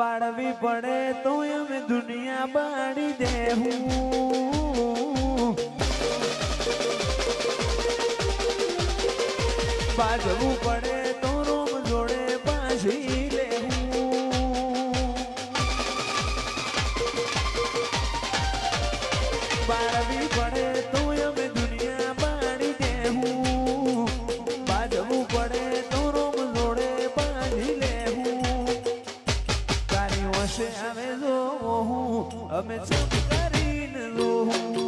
બાળવી પડે તો અમે દુનિયા બાળી દેવું બાજવું પડે તો રોમ જોડે પાછી લેવું બાળવી પડે તો અમે દુનિયા બાળી દેવું બાજવું પડે તો રોમ જોડે પાછી લેવું તારી વશે આવે જોવું અમે ચમ કરીને જોવું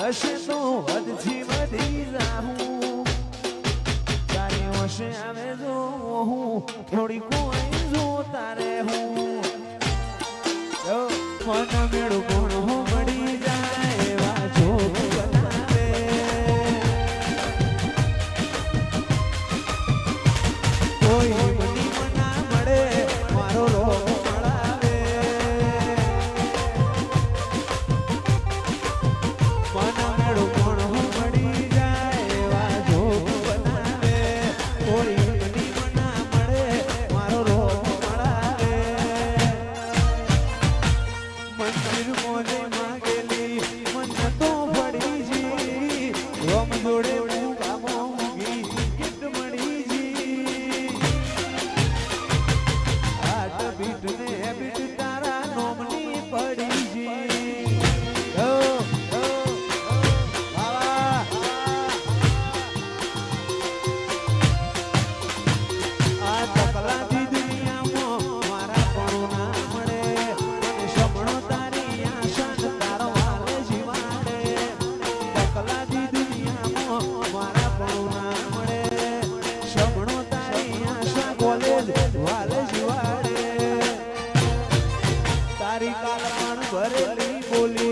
હશે તો હદથી વધી જાઉં તારી વશે આવે જો હું થોડી કોઈ જોતા રે હું મન મેળું કોણ મળી જાય એવા જોગ બનાવે કોઈ મની મના મળે મારો રોગ મળાવે તારી કાલ પણ ભરેલી બોલી